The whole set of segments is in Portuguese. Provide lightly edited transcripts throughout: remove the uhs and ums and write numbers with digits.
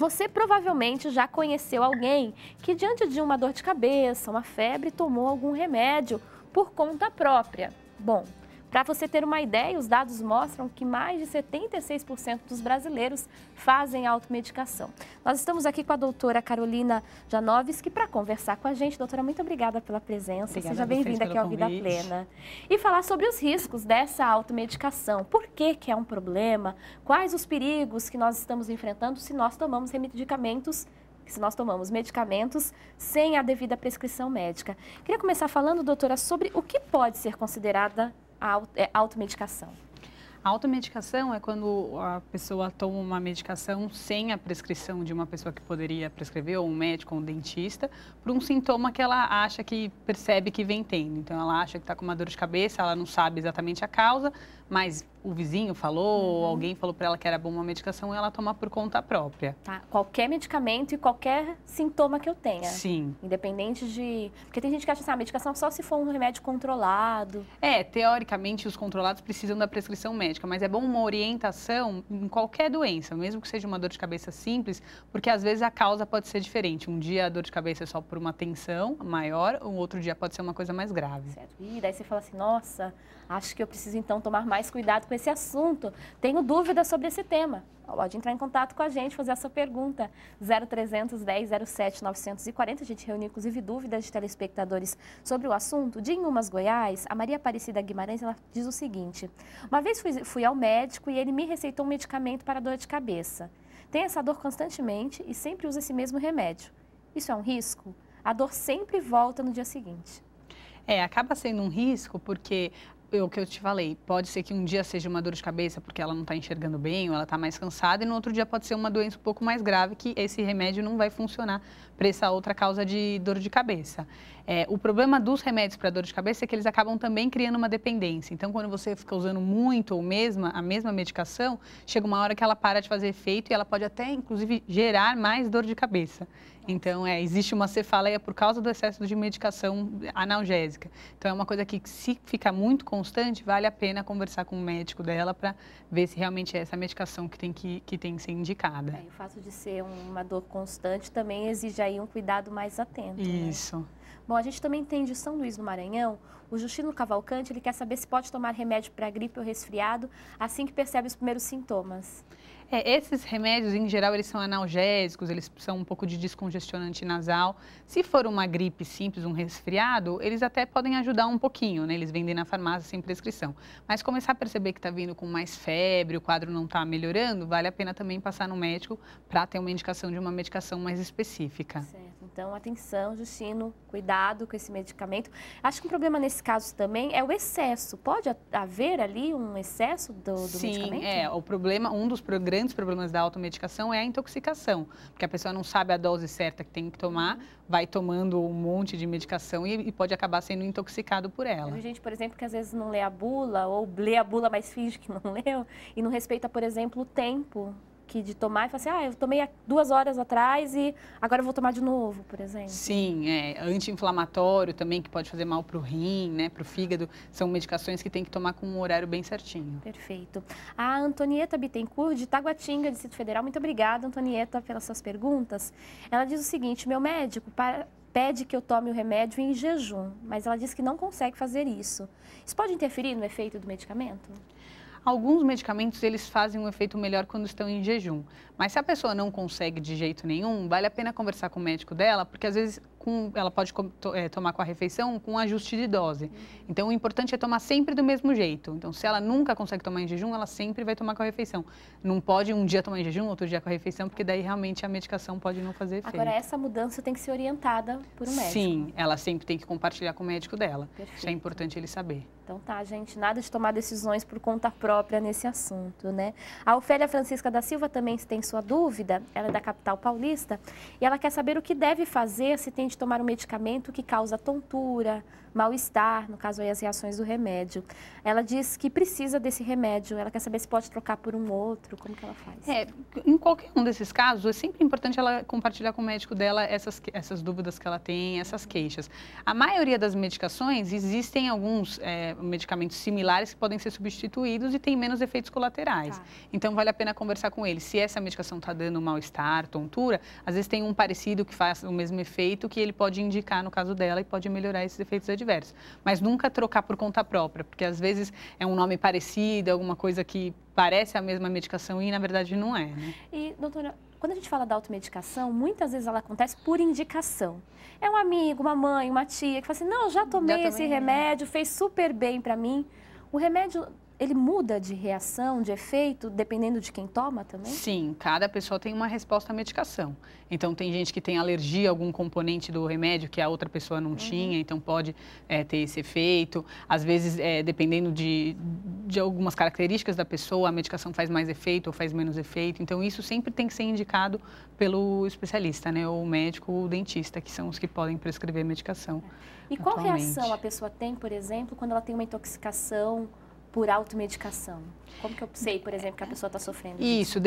Você provavelmente já conheceu alguém que, diante de uma dor de cabeça, uma febre, tomou algum remédio por conta própria. Bom, para você ter uma ideia, os dados mostram que mais de 76% dos brasileiros fazem automedicação. Nós estamos aqui com a doutora Carolina Janowiski para conversar com a gente. Doutora, muito obrigada pela presença. Obrigada. Seja bem-vinda aqui ao Vida Plena. E falar sobre os riscos dessa automedicação. Por que é um problema? Quais os perigos que nós estamos enfrentando se nós tomamos medicamentos sem a devida prescrição médica? Queria começar falando, doutora, sobre o que pode ser considerada a automedicação. A automedicação é quando a pessoa toma uma medicação sem a prescrição de uma pessoa que poderia prescrever, ou um médico, ou um dentista, por um sintoma que ela acha que percebe que vem tendo. Então, ela acha que está com uma dor de cabeça, ela não sabe exatamente a causa, mas o vizinho falou, ou alguém falou para ela que era bom uma medicação e ela toma por conta própria. Tá. Qualquer medicamento e qualquer sintoma que eu tenha. Sim. Independente de... Porque tem gente que acha assim, a medicação só se for um remédio controlado. Teoricamente, os controlados precisam da prescrição médica, mas é bom uma orientação em qualquer doença, mesmo que seja uma dor de cabeça simples, porque às vezes a causa pode ser diferente. Um dia a dor de cabeça é só por uma tensão maior, um outro dia pode ser uma coisa mais grave. Certo. E daí você fala assim, nossa, acho que eu preciso então tomar mais cuidado com esse assunto. Tenho dúvidas sobre esse tema. Pode entrar em contato com a gente, fazer a sua pergunta. 0300 10 07 940. A gente reuniu, inclusive, dúvidas de telespectadores sobre o assunto. De Inhumas, Goiás, a Maria Aparecida Guimarães, ela diz o seguinte. Uma vez fui ao médico e ele me receitou um medicamento para dor de cabeça. Tem essa dor constantemente e sempre usa esse mesmo remédio. Isso é um risco? A dor sempre volta no dia seguinte. Acaba sendo um risco porque... O que eu te falei, pode ser que um dia seja uma dor de cabeça porque ela não está enxergando bem ou ela está mais cansada e no outro dia pode ser uma doença um pouco mais grave que esse remédio não vai funcionar para essa outra causa de dor de cabeça. O problema dos remédios para dor de cabeça é que eles acabam também criando uma dependência. Então, quando você fica usando muito ou a mesma medicação, chega uma hora que ela para de fazer efeito e ela pode até, inclusive, gerar mais dor de cabeça. Então, existe uma cefaleia por causa do excesso de medicação analgésica. Então, é uma coisa que, se ficar muito constante, vale a pena conversar com o médico dela para ver se realmente é essa medicação que tem que ser indicada. E o fato de ser uma dor constante também exige aí um cuidado mais atento. Isso. Né? Bom, a gente também tem de São Luís do Maranhão, o Justino Cavalcante, ele quer saber se pode tomar remédio para gripe ou resfriado assim que percebe os primeiros sintomas. Esses remédios, em geral, eles são analgésicos, eles são um pouco de descongestionante nasal. Se for uma gripe simples, um resfriado, eles até podem ajudar um pouquinho, né? Eles vendem na farmácia sem prescrição. Mas começar a perceber que está vindo com mais febre, o quadro não está melhorando, vale a pena também passar no médico para ter uma indicação de uma medicação mais específica. Certo. Então, atenção, Justino, cuidado com esse medicamento. Acho que um problema nesse caso também é o excesso. Pode haver ali um excesso do medicamento? Sim, o problema, um dos grandes problemas da automedicação é a intoxicação, porque a pessoa não sabe a dose certa que tem que tomar, vai tomando um monte de medicação e pode acabar sendo intoxicado por ela. Tem gente, por exemplo, que às vezes não lê a bula ou lê a bula, mas finge que não leu e não respeita, por exemplo, o tempo de tomar e fala assim, eu tomei há 2 horas atrás e agora eu vou tomar de novo, por exemplo. Sim, anti-inflamatório também, que pode fazer mal para o rim, né, para o fígado, são medicações que tem que tomar com um horário bem certinho. Perfeito. A Antonieta Bittencourt, de Taguatinga, Distrito Federal, muito obrigada, Antonieta, pelas suas perguntas. Ela diz o seguinte, meu médico pede que eu tome o remédio em jejum, mas ela diz que não consegue fazer isso. Isso pode interferir no efeito do medicamento? Alguns medicamentos, eles fazem um efeito melhor quando estão em jejum. Mas se a pessoa não consegue de jeito nenhum, vale a pena conversar com o médico dela, porque às vezes ela pode tomar com a refeição com ajuste de dose. Então, o importante é tomar sempre do mesmo jeito. Então, se ela nunca consegue tomar em jejum, ela sempre vai tomar com a refeição. Não pode um dia tomar em jejum, outro dia com a refeição, porque daí realmente a medicação pode não fazer efeito. Agora, essa mudança tem que ser orientada por um médico. Sim, ela sempre tem que compartilhar com o médico dela. Perfeito. Isso é importante ele saber. Então tá, gente, nada de tomar decisões por conta própria nesse assunto, né? A Ofélia Francisca da Silva também tem sua dúvida, ela é da capital paulista, e ela quer saber o que deve fazer se tem gente tomar um medicamento que causa tontura, mal-estar, no caso aí as reações do remédio. Ela diz que precisa desse remédio, ela quer saber se pode trocar por um outro, como que ela faz? Em qualquer um desses casos, é sempre importante ela compartilhar com o médico dela essas dúvidas que ela tem, essas queixas. A maioria das medicações, existem alguns medicamentos similares que podem ser substituídos e têm menos efeitos colaterais. Tá. Então, vale a pena conversar com ele. Se essa medicação está dando mal-estar, tontura, às vezes tem um parecido que faz o mesmo efeito que ele pode indicar no caso dela e pode melhorar esses efeitos adversos. Mas nunca trocar por conta própria, porque às vezes é um nome parecido, alguma coisa que parece a mesma medicação e na verdade não é, né? E, doutora, quando a gente fala da automedicação, muitas vezes ela acontece por indicação. É um amigo, uma mãe, uma tia que fala assim, não, já tomei esse remédio, fez super bem para mim. O remédio, ele muda de reação, de efeito, dependendo de quem toma também? Sim, cada pessoa tem uma resposta à medicação. Então, tem gente que tem alergia a algum componente do remédio que a outra pessoa não tinha, então pode ter esse efeito. Às vezes, dependendo de algumas características da pessoa, a medicação faz mais efeito ou faz menos efeito. Então, isso sempre tem que ser indicado pelo especialista, né? Ou o médico ou o dentista, que são os que podem prescrever medicação. E qual reação a pessoa tem, por exemplo, quando ela tem uma intoxicação por automedicação? Como que eu sei, por exemplo, que a pessoa está sofrendo disso? Isso,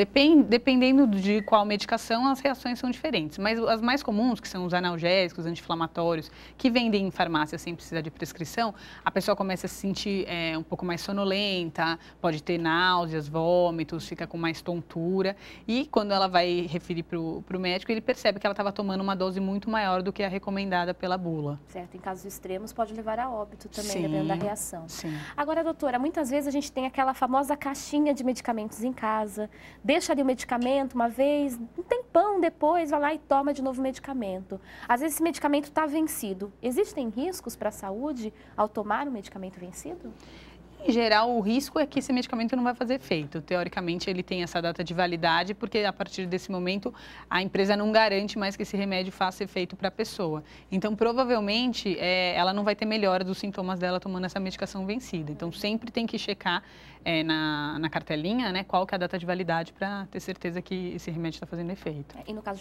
dependendo de qual medicação, as reações são diferentes. Mas as mais comuns, que são os analgésicos, anti-inflamatórios, que vendem em farmácia sem precisar de prescrição, a pessoa começa a se sentir um pouco mais sonolenta, pode ter náuseas, vômitos, fica com mais tontura. E quando ela vai referir para o médico, ele percebe que ela estava tomando uma dose muito maior do que a recomendada pela bula. Certo, em casos extremos pode levar a óbito também, Sim, dependendo da reação. Sim. Agora, doutora, muitas vezes a gente tem aquela famosa caixinha de medicamentos em casa, deixa ali o medicamento uma vez, um tempão depois, vai lá e toma de novo o medicamento. Às vezes esse medicamento está vencido. Existem riscos para a saúde ao tomar um medicamento vencido? Em geral, o risco é que esse medicamento não vai fazer efeito. Teoricamente, ele tem essa data de validade, porque a partir desse momento, a empresa não garante mais que esse remédio faça efeito para a pessoa. Então, provavelmente, ela não vai ter melhora dos sintomas dela tomando essa medicação vencida. Então, sempre tem que checar na cartelinha, né, qual que é a data de validade para ter certeza que esse remédio está fazendo efeito. E no caso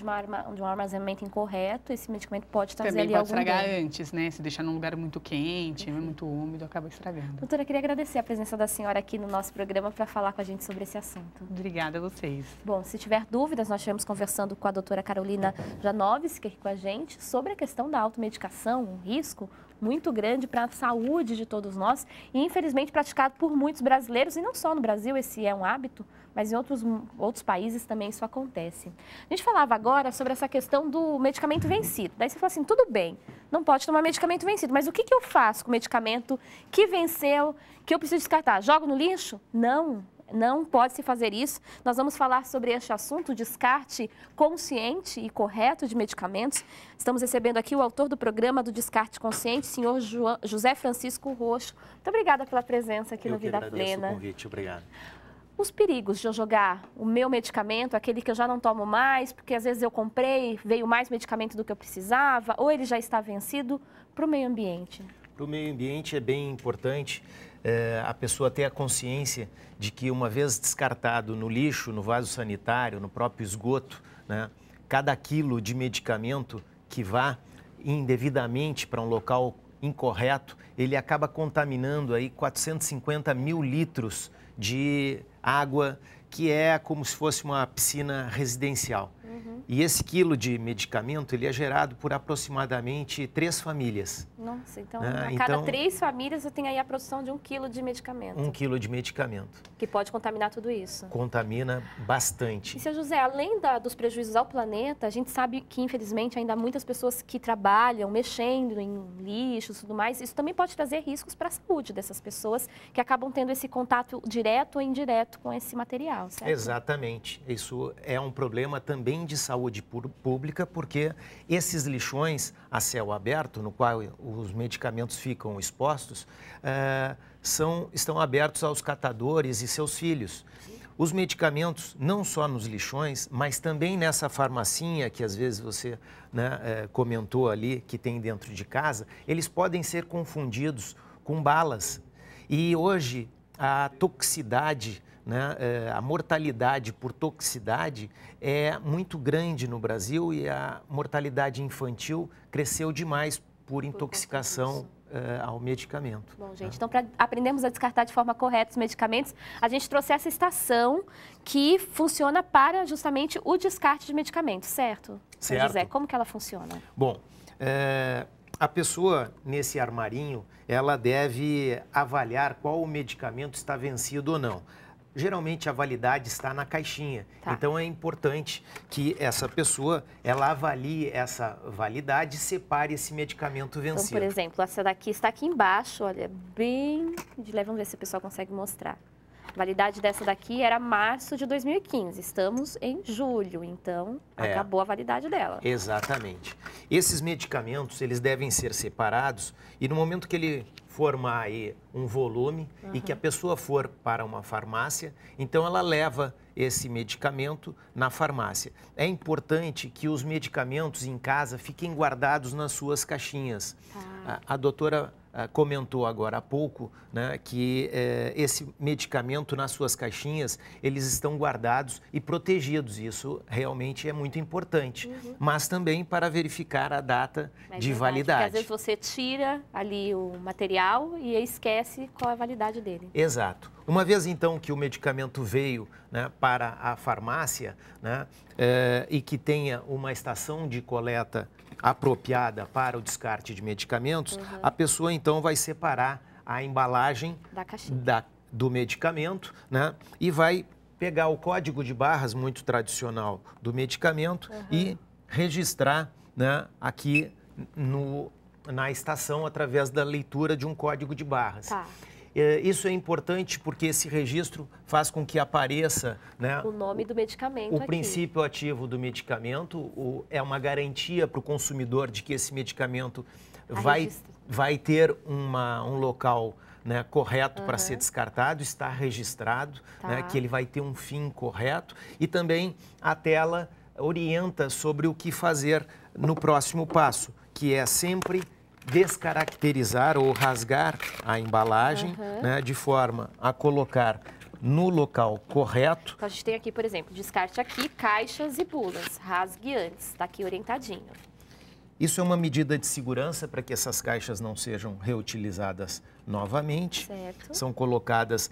de um armazenamento incorreto, esse medicamento pode trazer Também ali pode algum estragar dano. antes, né? Se deixar num lugar muito quente, muito úmido, acaba estragando. Doutora, queria agradecer a presença da senhora aqui no nosso programa para falar com a gente sobre esse assunto. Obrigada a vocês. Bom, se tiver dúvidas, nós estivemos conversando com a doutora Carolina Janovski aqui com a gente sobre a questão da automedicação, um risco muito grande para a saúde de todos nós e, infelizmente, praticado por muitos brasileiros, e não só no Brasil, esse é um hábito, mas em outros países também isso acontece. A gente falava agora sobre essa questão do medicamento vencido. Daí você fala assim, tudo bem, não pode tomar medicamento vencido, mas o que eu faço com o medicamento que venceu, que eu preciso descartar? Jogo no lixo? Não pode se fazer isso. Nós vamos falar sobre este assunto, descarte consciente e correto de medicamentos. Estamos recebendo aqui o autor do programa do Descarte Consciente, senhor José Francisco Roxo. Muito obrigada pela presença aqui no Vida Plena. Eu que agradeço o convite, obrigado. Os perigos de eu jogar o meu medicamento, aquele que eu já não tomo mais, porque às vezes eu comprei, veio mais medicamento do que eu precisava, ou ele já está vencido, para o meio ambiente. Para o meio ambiente é bem importante a pessoa ter a consciência de que uma vez descartado no lixo, no vaso sanitário, no próprio esgoto, né, cada quilo de medicamento que vá indevidamente para um local incorreto, ele acaba contaminando aí 450 mil litros de água, que é como se fosse uma piscina residencial. E esse quilo de medicamento, ele é gerado por aproximadamente 3 famílias. Nossa, então a cada 3 famílias eu tenho aí a produção de 1 quilo de medicamento. 1 quilo de medicamento. Que pode contaminar tudo isso. Contamina bastante. E, seu José, além dos prejuízos ao planeta, a gente sabe que, infelizmente, ainda há muitas pessoas que trabalham mexendo em lixos e tudo mais. Isso também pode trazer riscos para a saúde dessas pessoas que acabam tendo esse contato direto ou indireto com esse material, certo? Exatamente. Isso é um problema também de saúde pública, porque esses lixões a céu aberto, no qual os medicamentos ficam expostos, estão abertos aos catadores e seus filhos. Os medicamentos, não só nos lixões, mas também nessa farmacinha que às vezes você comentou ali, que tem dentro de casa, eles podem ser confundidos com balas. E hoje a toxicidade né, a mortalidade por toxicidade é muito grande no Brasil e a mortalidade infantil cresceu demais por intoxicação ao medicamento. Bom, gente, então para aprendermos a descartar de forma correta os medicamentos, a gente trouxe essa estação que funciona para justamente o descarte de medicamentos, certo? Certo. José, como que ela funciona? Bom, a pessoa nesse armarinho, ela deve avaliar qual o medicamento está vencido ou não. Geralmente a validade está na caixinha, então é importante que essa pessoa, ela avalie essa validade e separe esse medicamento vencido. Então, por exemplo, essa daqui está aqui embaixo, olha, bem de leve, vamos ver se o pessoal consegue mostrar. A validade dessa daqui era março de 2015, estamos em julho, então acabou a validade dela. Exatamente. Esses medicamentos, eles devem ser separados e no momento que ele formar aí um volume e que a pessoa for para uma farmácia, então ela leva esse medicamento na farmácia. É importante que os medicamentos em casa fiquem guardados nas suas caixinhas. A doutora comentou agora há pouco, né, que esse medicamento nas suas caixinhas, eles estão guardados e protegidos. Isso realmente é muito importante, mas também para verificar a data de validade. Porque às vezes você tira ali o material e esquece qual é a validade dele. Exato. Uma vez então que o medicamento veio, né, para a farmácia, né, e que tenha uma estação de coleta apropriada para o descarte de medicamentos, a pessoa então vai separar a embalagem do medicamento, né, e vai pegar o código de barras muito tradicional do medicamento e registrar, né, aqui na estação através da leitura de um código de barras. Isso é importante porque esse registro faz com que apareça, né, o nome do medicamento. O princípio ativo do medicamento é uma garantia para o consumidor de que esse medicamento vai ter um local, né, correto para ser descartado, está registrado, né, que ele vai ter um fim correto e também a tela orienta sobre o que fazer no próximo passo, que é sempre descaracterizar ou rasgar a embalagem, né, de forma a colocar no local correto. Então, a gente tem aqui, por exemplo, descarte aqui, caixas e bulas. Rasgue antes, está aqui orientadinho. Isso é uma medida de segurança para que essas caixas não sejam reutilizadas novamente. Certo. São colocadas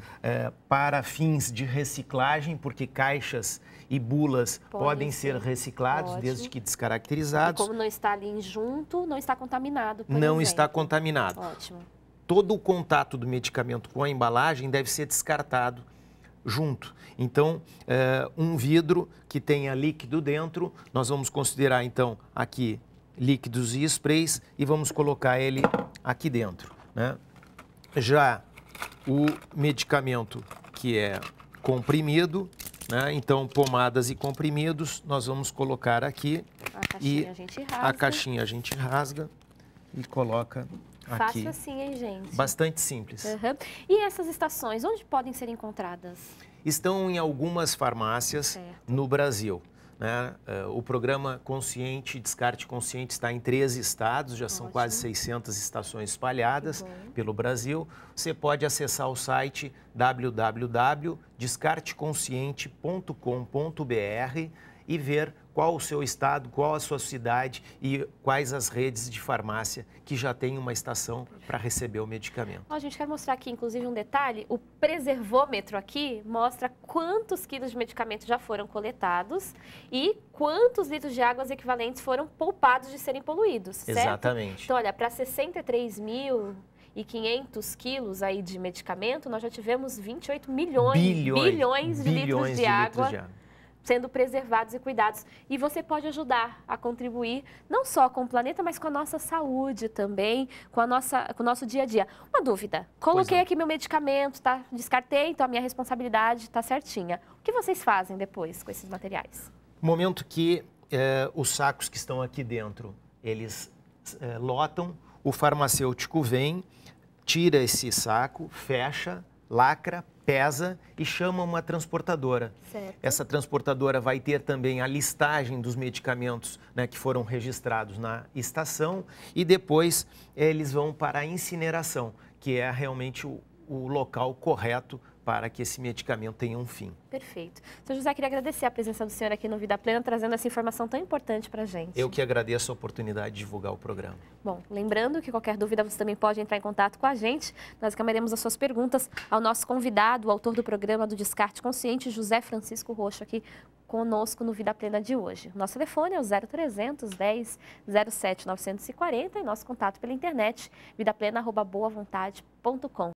para fins de reciclagem, porque caixas e bulas podem ser reciclados desde que descaracterizados. E como não está ali junto, não está contaminado, por Não exemplo. está contaminado. Ótimo. Todo o contato do medicamento com a embalagem deve ser descartado junto. Então, um vidro que tenha líquido dentro, nós vamos considerar então aqui líquidos e sprays e vamos colocar ele aqui dentro, né? Já o medicamento que é comprimido, né? Então pomadas e comprimidos nós vamos colocar aqui e a caixinha a gente rasga e coloca aqui. Fácil assim, hein, gente? Bastante simples. E essas estações, onde podem ser encontradas? Estão em algumas farmácias no Brasil. Né? O programa Consciente, Descarte Consciente está em 13 estados, já são quase 600 estações espalhadas pelo Brasil. Você pode acessar o site www.descarteconsciente.com.br e ver qual o seu estado, qual a sua cidade e quais as redes de farmácia que já tem uma estação para receber o medicamento. A gente quer mostrar aqui, inclusive, um detalhe. O preservômetro aqui mostra quantos quilos de medicamento já foram coletados e quantos litros de águas equivalentes foram poupados de serem poluídos, certo? Exatamente. Então, olha, para 63.500 quilos aí de medicamento, nós já tivemos 28 bilhões de litros de água sendo preservados e cuidados. E você pode ajudar a contribuir não só com o planeta, mas com a nossa saúde também, com o nosso dia a dia. Uma dúvida, coloquei aqui meu medicamento, tá? Descartei, então a minha responsabilidade está certinha. O que vocês fazem depois com esses materiais? No momento que os sacos que estão aqui dentro, eles lotam, o farmacêutico vem, tira esse saco, fecha, lacra, pesa e chama uma transportadora. Certo. Essa transportadora vai ter também a listagem dos medicamentos, né, que foram registrados na estação e depois eles vão para a incineração, que é realmente o local correto para que esse medicamento tenha um fim. Perfeito. Seu José, queria agradecer a presença do senhor aqui no Vida Plena, trazendo essa informação tão importante para a gente. Eu que agradeço a oportunidade de divulgar o programa. Bom, lembrando que qualquer dúvida você também pode entrar em contato com a gente. Nós encaminharemos as suas perguntas ao nosso convidado, o autor do programa do Descarte Consciente, José Francisco Roxo, aqui conosco no Vida Plena de hoje. Nosso telefone é o 0300 10 07 940 e nosso contato pela internet, vidaplena@boavontade.com.